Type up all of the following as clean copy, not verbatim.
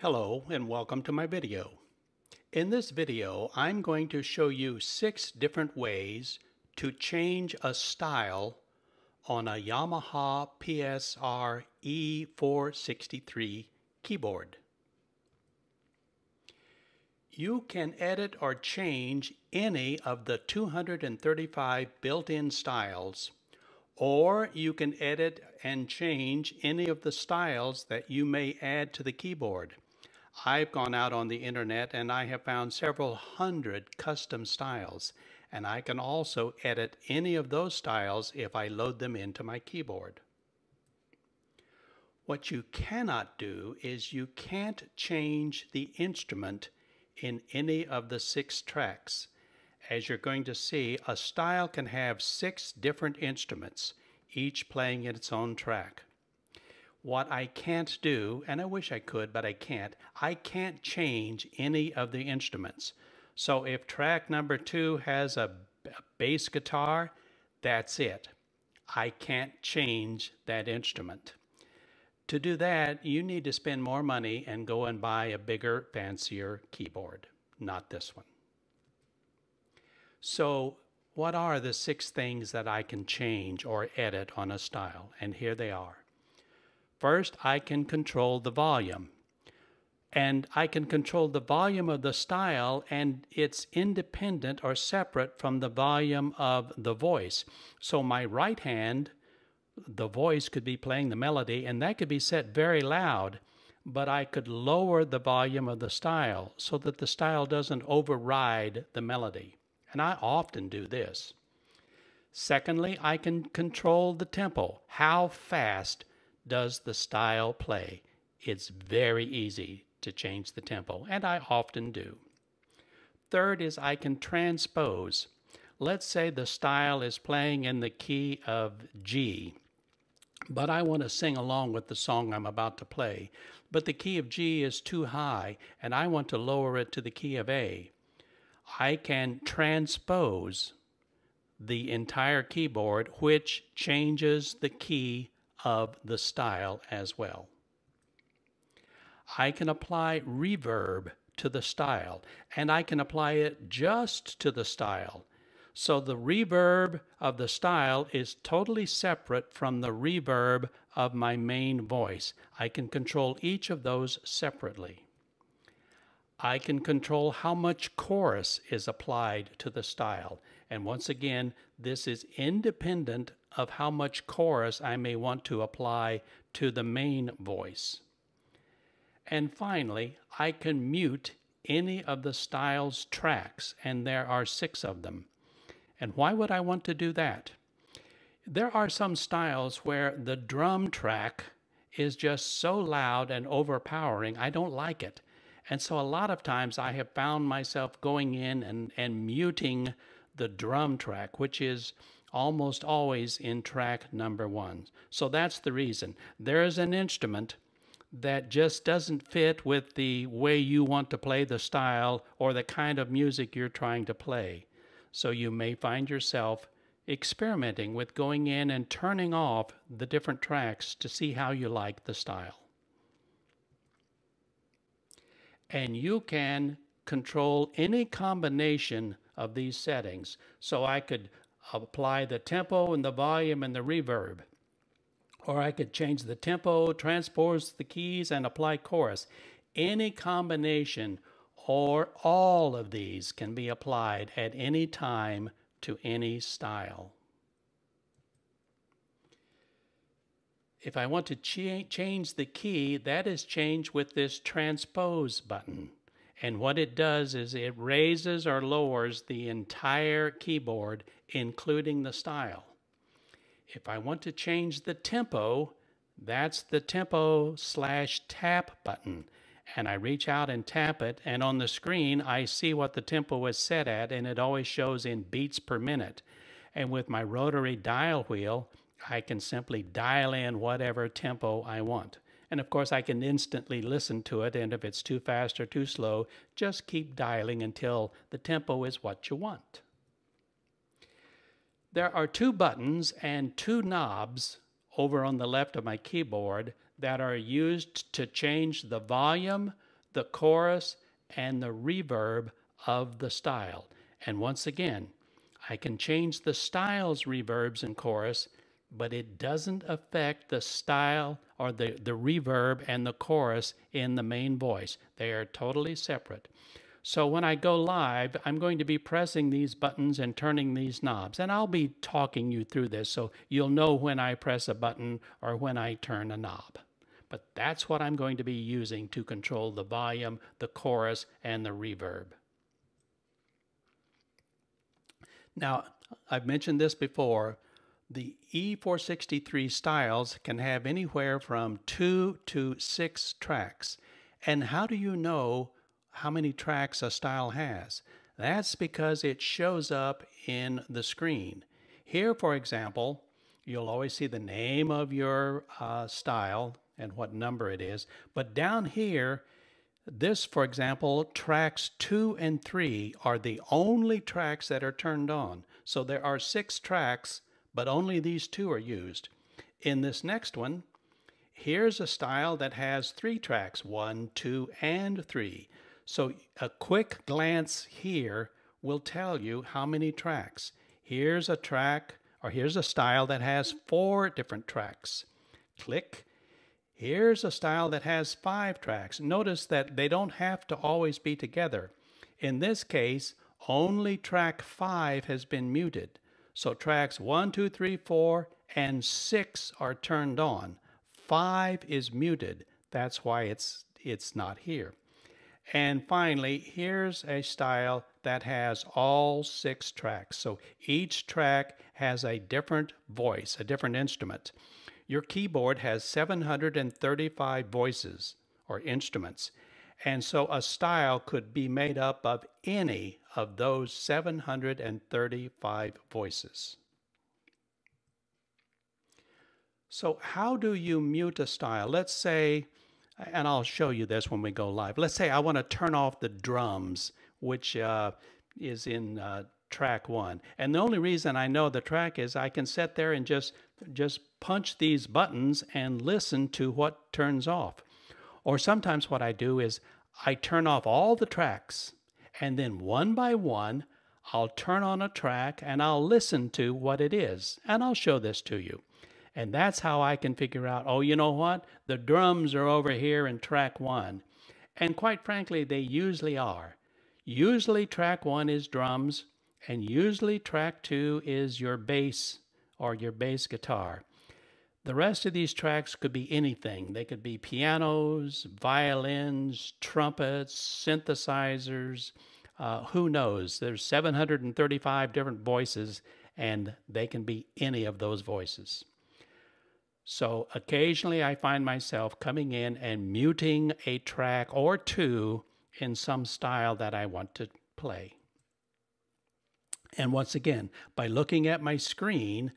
Hello and welcome to my video. In this video, I'm going to show you 6 different ways to change a style on a Yamaha PSR E463 keyboard. You can edit or change any of the 235 built-in styles, or you can edit and change any of the styles that you may add to the keyboard. I've gone out on the internet and I have found several hundred custom styles, and I can also edit any of those styles if I load them into my keyboard. What you cannot do is you can't change the instrument in any of the 6 tracks. As you're going to see, a style can have 6 different instruments, each playing in its own track. What I can't do, and I wish I could, but I can't change any of the instruments. So if track number 2 has a bass guitar, that's it. I can't change that instrument. To do that, you need to spend more money and go and buy a bigger, fancier keyboard, not this one. So what are the 6 things that I can change or edit on a style? And here they are. First, I can control the volume. And I can control the volume of the style, and it's independent or separate from the volume of the voice. So my right hand, the voice could be playing the melody, and that could be set very loud, but I could lower the volume of the style so that the style doesn't override the melody. And I often do this. Secondly, I can control the tempo. How fast does the style play? It's very easy to change the tempo, and I often do. Third is I can transpose. Let's say the style is playing in the key of G, but I want to sing along with the song I'm about to play, but the key of G is too high, and I want to lower it to the key of A. I can transpose the entire keyboard, which changes the key of the style as well. I can apply reverb to the style, and I can apply it just to the style. So the reverb of the style is totally separate from the reverb of my main voice. I can control each of those separately. I can control how much chorus is applied to the style. And once again, this is independent of how much chorus I may want to apply to the main voice. And finally, I can mute any of the style's tracks, and there are 6 of them. And why would I want to do that? There are some styles where the drum track is just so loud and overpowering, I don't like it. And so a lot of times I have found myself going in and muting the drum track, which is almost always in track number 1. So that's the reason. There is an instrument that just doesn't fit with the way you want to play the style or the kind of music you're trying to play. So you may find yourself experimenting with going in and turning off the different tracks to see how you like the style. And you can control any combination of these settings. So I could apply the tempo and the volume and the reverb. Or I could change the tempo, transpose the keys, and apply chorus. Any combination or all of these can be applied at any time to any style. If I want to change the key, that is changed with this transpose button. And what it does is it raises or lowers the entire keyboard, including the style. If I want to change the tempo, that's the tempo/tap button. And I reach out and tap it, and on the screen I see what the tempo is set at, and it always shows in beats per minute. And with my rotary dial wheel, I can simply dial in whatever tempo I want. And of course I can instantly listen to it, and if it's too fast or too slow, just keep dialing until the tempo is what you want. There are 2 buttons and 2 knobs over on the left of my keyboard that are used to change the volume the chorus, and the reverb of the style. And once again, I can change the style's reverbs and chorus, but it doesn't affect the style or the reverb and the chorus in the main voice. They are totally separate. So when I go live, I'm going to be pressing these buttons and turning these knobs. And I'll be talking you through this so you'll know when I press a button or when I turn a knob. But that's what I'm going to be using to control the volume, the chorus, and the reverb. Now, I've mentioned this before. The E463 styles can have anywhere from 2 to 6 tracks. And how do you know how many tracks a style has? That's because it shows up in the screen. Here, for example, you'll always see the name of your style and what number it is. But down here, this, for example, tracks 2 and 3 are the only tracks that are turned on. So there are 6 tracks, but only these 2 are used. In this next one, here's a style that has 3 tracks, 1, 2, and 3. So a quick glance here will tell you how many tracks. Here's a track, or here's a style that has 4 different tracks. Click. Here's a style that has 5 tracks. Notice that they don't have to always be together. In this case, only track 5 has been muted. So tracks 1, 2, 3, 4, and 6 are turned on. 5 is muted. That's why it's not here. And finally, here's a style that has all 6 tracks. So each track has a different voice, a different instrument. Your keyboard has 735 voices or instruments. And so a style could be made up of any of those 735 voices. So how do you mute a style? Let's say, and I'll show you this when we go live. Let's say I want to turn off the drums, which is in track 1. And the only reason I know the track is I can sit there and just punch these buttons and listen to what turns off. Or sometimes what I do is I turn off all the tracks, and then one by one, I'll turn on a track and I'll listen to what it is. And I'll show this to you. And that's how I can figure out, oh, you know what? The drums are over here in track 1. And quite frankly, they usually are. Usually track 1 is drums, and usually track 2 is your bass or your bass guitar. The rest of these tracks could be anything. They could be pianos, violins, trumpets, synthesizers, who knows? There's 735 different voices, and they can be any of those voices. So occasionally I find myself coming in and muting a track or 2 in some style that I want to play. And once again, by looking at my screen,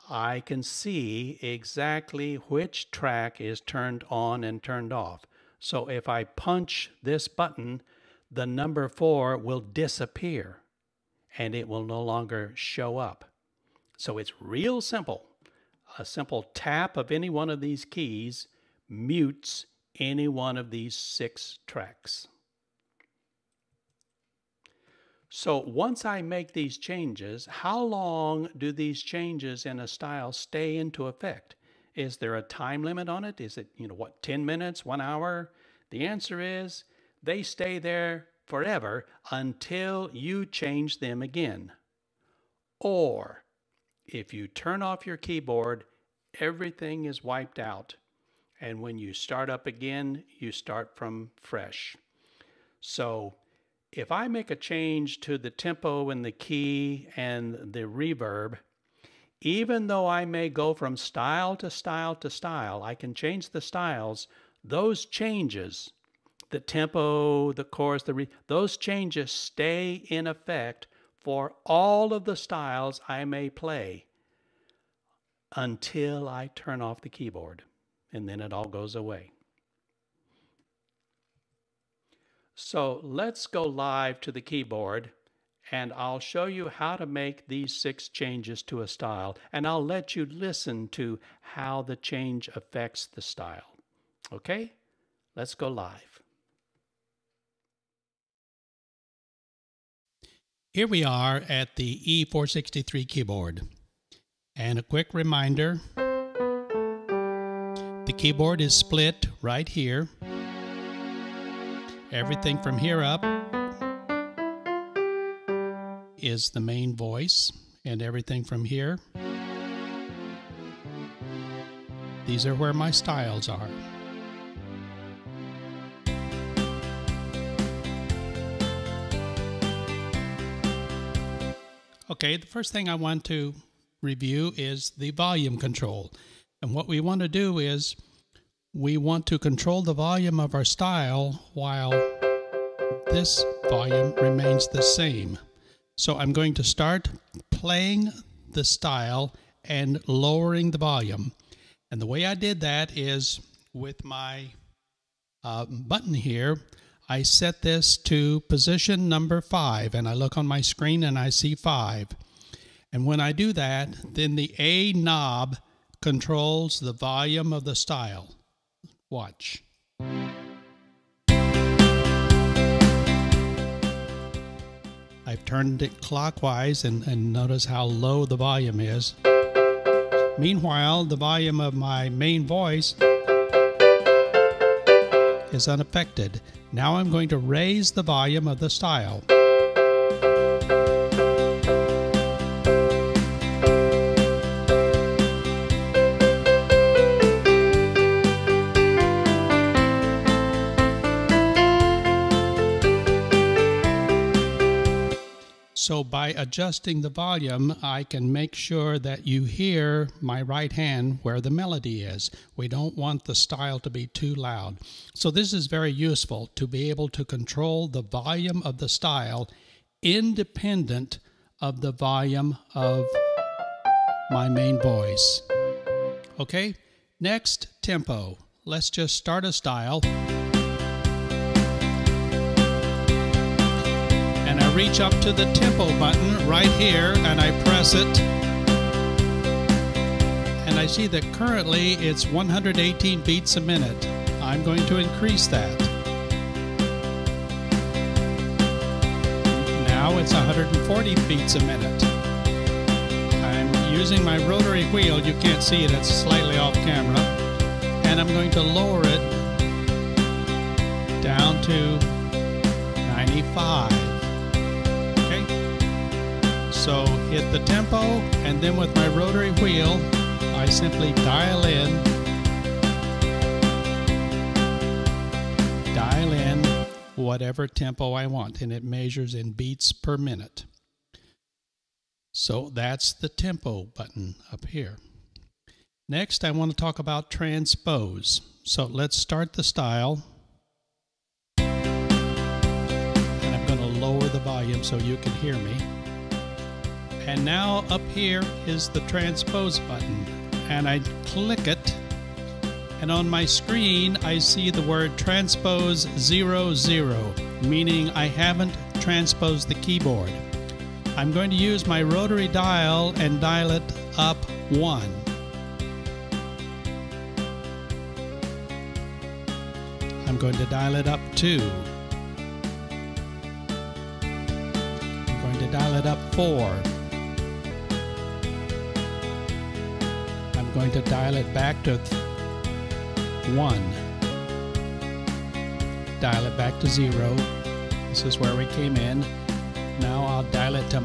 I can see exactly which track is turned on and turned off. So if I punch this button, the number 4 will disappear and it will no longer show up. So it's real simple. A simple tap of any one of these keys mutes any one of these 6 tracks. So once I make these changes, how long do these changes in a style stay into effect? Is there a time limit on it? Is it, 10 minutes, 1 hour? The answer is they stay there forever until you change them again. Or if you turn off your keyboard, everything is wiped out. And when you start up again, you start from fresh. So if I make a change to the tempo and the key and the reverb, even though I may go from style to style to style, I can change the styles, those changes, the tempo, the chorus, those changes stay in effect for all of the styles I may play until I turn off the keyboard, and then it all goes away. So let's go live to the keyboard, and I'll show you how to make these 6 changes to a style, and I'll let you listen to how the change affects the style. Okay? Let's go live. Here we are at the E463 keyboard. And a quick reminder, the keyboard is split right here. Everything from here up is the main voice, and everything from here, these are where my styles are. Okay, the first thing I want to review is the volume control. And what we want to do is we want to control the volume of our style while this volume remains the same. So I'm going to start playing the style and lowering the volume. And the way I did that is with my button here, I set this to position number 5, and I look on my screen and I see 5. And when I do that, then the A knob controls the volume of the style. Watch. I've turned it clockwise and notice how low the volume is. Meanwhile, the volume of my main voice is unaffected. Now I'm going to raise the volume of the style. So by adjusting the volume, I can make sure that you hear my right hand where the melody is. We don't want the style to be too loud. So this is very useful to be able to control the volume of the style independent of the volume of my main voice. Okay, next, tempo. Let's just start a style. And I reach up to the tempo button right here and I press it. And I see that currently it's 118 beats a minute. I'm going to increase that. Now it's 140 beats a minute. I'm using my rotary wheel. You can't see it, it's slightly off camera. And I'm going to lower it down to 95. So hit the tempo, and then with my rotary wheel, I simply dial in whatever tempo I want, and it measures in beats per minute. So that's the tempo button up here. Next, I want to talk about transpose. So let's start the style. And I'm going to lower the volume so you can hear me. And now up here is the transpose button, and I click it, and on my screen I see the word transpose 00, meaning I haven't transposed the keyboard. I'm going to use my rotary dial and dial it up 1. I'm going to dial it up 2. I'm going to dial it up 4. I'm going to dial it back to 1. Dial it back to 0. This is where we came in. Now I'll dial it to -2.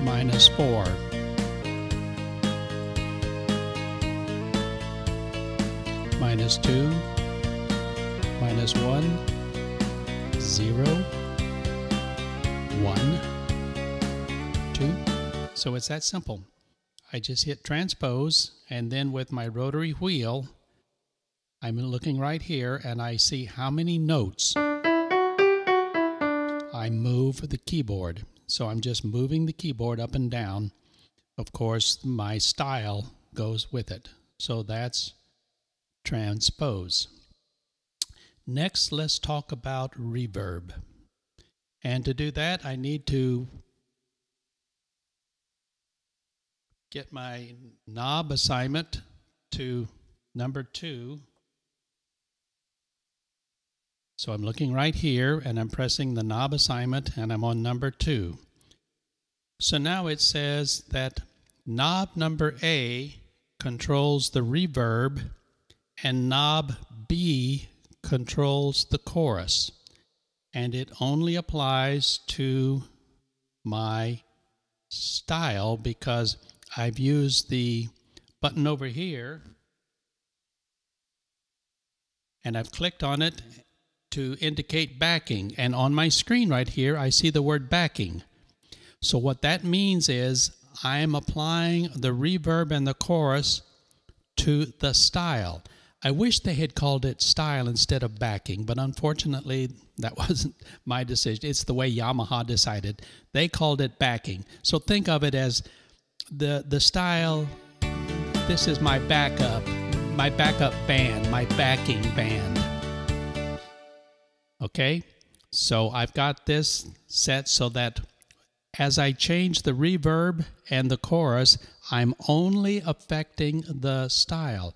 -4. -2. -1. 0. 1. 2. So it's that simple. I just hit transpose, and then with my rotary wheel, I'm looking right here and I see how many notes I move the keyboard. So I'm just moving the keyboard up and down. Of course, my style goes with it. So that's transpose. Next, let's talk about reverb. And to do that, I need to get my knob assignment to number 2. So I'm looking right here and I'm pressing the knob assignment and I'm on number 2. So now it says that knob number A controls the reverb and knob B controls the chorus. And it only applies to my style because I've used the button over here and I've clicked on it to indicate backing, and on my screen right here I see the word backing. So what that means is I'm applying the reverb and the chorus to the style. I wish they had called it style instead of backing, but unfortunately that wasn't my decision. It's the way Yamaha decided. They called it backing. So think of it as the style. This is my backup band, my backing band. Okay, so I've got this set so that as I change the reverb and the chorus, I'm only affecting the style.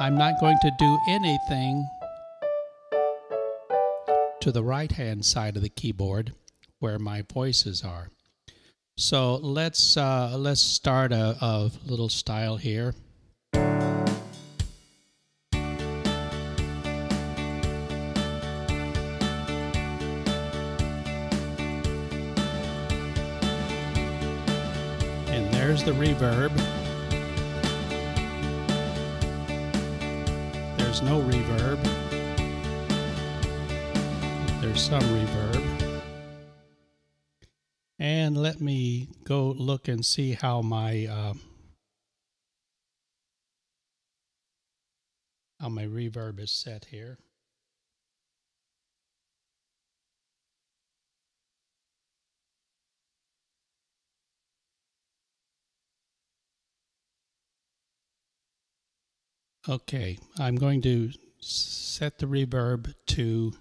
I'm not going to do anything to the right-hand side of the keyboard where my voices are. So let's start a little style here. And there's the reverb. There's no reverb. There's some reverb. And let me go look and see how my reverb is set here. Okay, I'm going to set the reverb to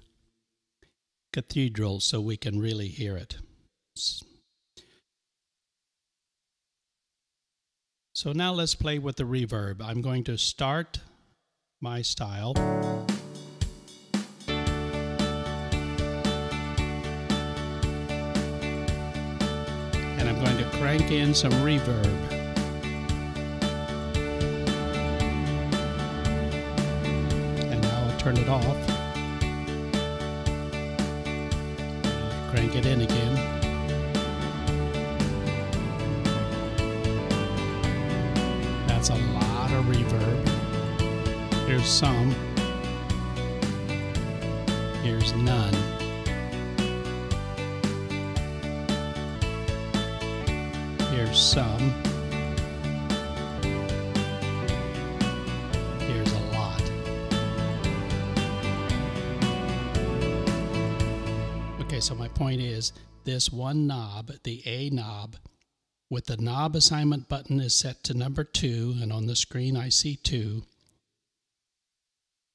Cathedral so we can really hear it. So now let's play with the reverb. I'm going to start my style. And I'm going to crank in some reverb. And now I'll turn it off. I'll crank it in again. That's a lot of reverb. Here's some. Here's none. Here's some. Here's a lot. Okay, so my point is this one knob, the A knob, with the knob assignment button is set to number 2, and on the screen I see 2.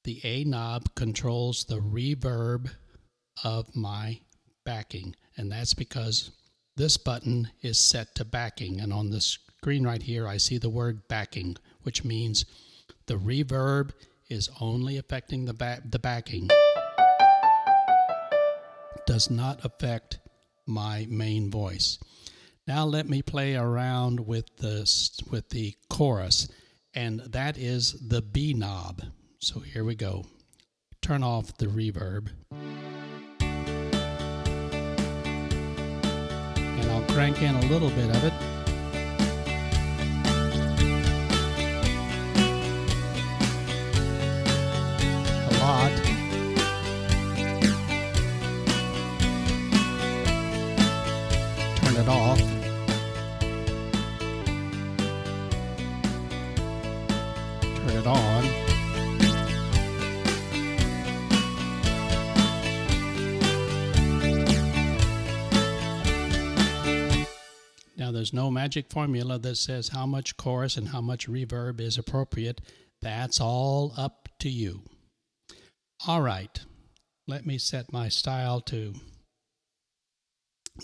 The A knob controls the reverb of my backing, and that's because this button is set to backing, and on the screen right here I see the word backing, which means the reverb is only affecting the backing. Does not affect my main voice. Now let me play around with the chorus, and that is the B knob. So here we go. Turn off the reverb. And I'll crank in a little bit of it. A lot. Turn it off. Turn it on. Now there's no magic formula that says how much chorus and how much reverb is appropriate. That's all up to you. All right, let me set my style to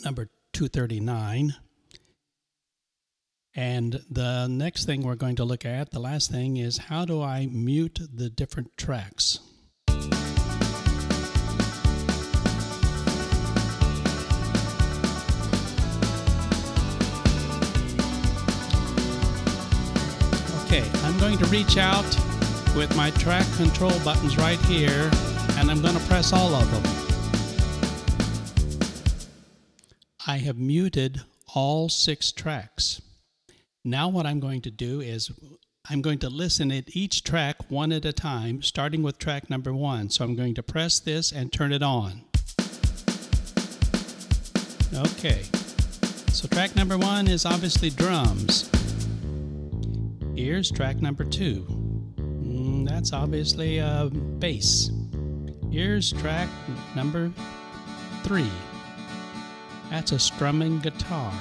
number 239. And the next thing we're going to look at, the last thing, is how do I mute the different tracks? Okay, I'm going to reach out with my track control buttons right here, and I'm going to press all of them. I have muted all 6 tracks. Now what I'm going to do is I'm going to listen at each track one at a time, starting with track number 1. So I'm going to press this and turn it on. Okay, so track number 1 is obviously drums. Here's track number 2. That's obviously bass. Here's track number 3. That's a strumming guitar.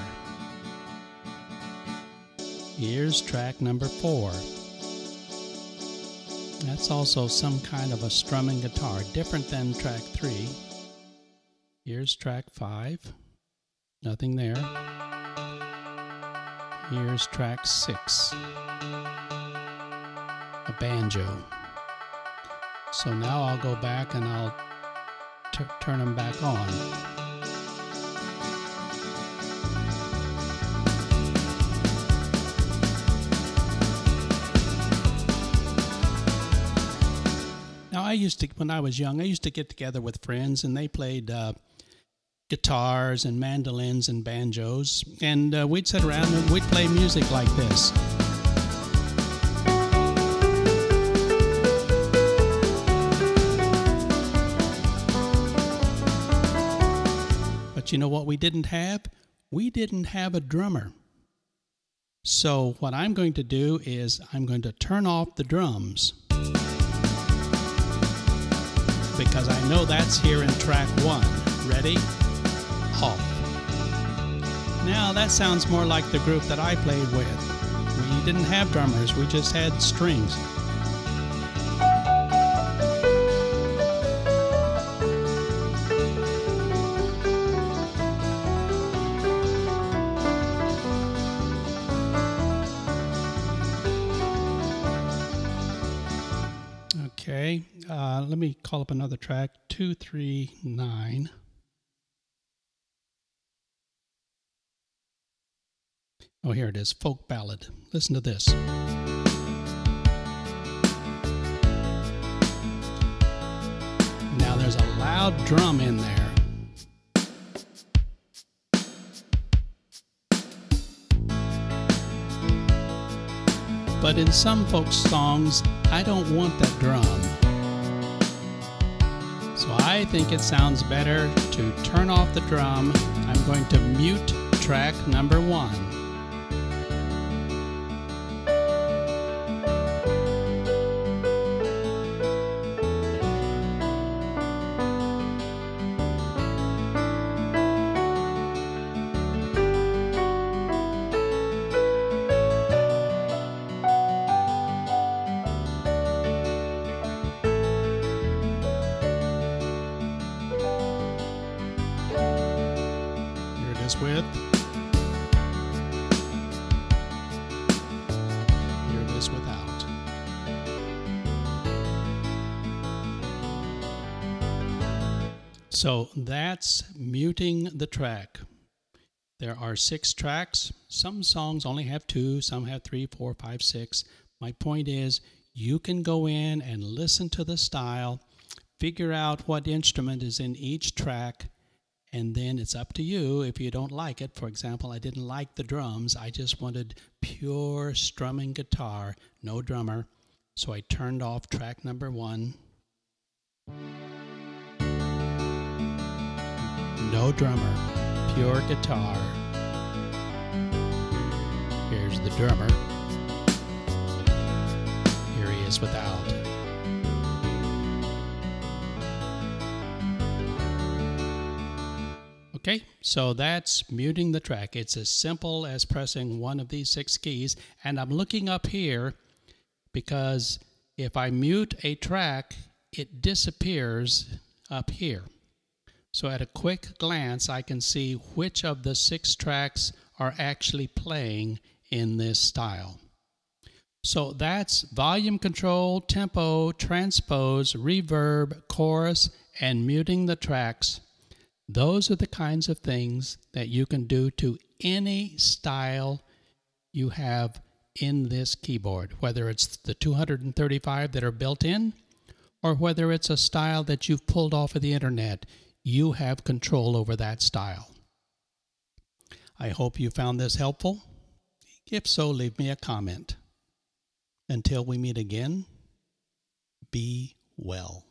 Here's track number 4. That's also some kind of a strumming guitar, different than track 3. Here's track 5. Nothing there. Here's track 6. A banjo. So now I'll go back and I'll turn them back on. Now when I was young, I used to get together with friends and they played guitars and mandolins and banjos, and we'd sit around and we'd play music like this. But you know what we didn't have? We didn't have a drummer. So what I'm going to do is I'm going to turn off the drums, because I know that's here in track 1. Ready? Off. Now that sounds more like the group that I played with. We didn't have drummers, we just had strings. Okay, let me call up another track, 239. Oh, here it is, folk ballad. Listen to this. Now there's a loud drum in there. But in some folks' songs, I don't want that drum. So I think it sounds better to turn off the drum. I'm going to mute track number 1. With. Here it is without. So that's muting the track. There are 6 tracks. Some songs only have 2, some have 3, 4, 5, 6. My point is, you can go in and listen to the style, figure out what instrument is in each track, and then it's up to you if you don't like it. For example, I didn't like the drums. I just wanted pure strumming guitar, no drummer. So I turned off track number 1. No drummer, pure guitar. Here's the drummer. Here he is without. Okay, so that's muting the track. It's as simple as pressing one of these 6 keys. And I'm looking up here because if I mute a track, it disappears up here. So at a quick glance, I can see which of the 6 tracks are actually playing in this style. So that's volume control, tempo, transpose, reverb, chorus, and muting the tracks. Those are the kinds of things that you can do to any style you have in this keyboard, whether it's the 235 that are built in or whether it's a style that you've pulled off of the internet. You have control over that style. I hope you found this helpful. If so, leave me a comment. Until we meet again, be well.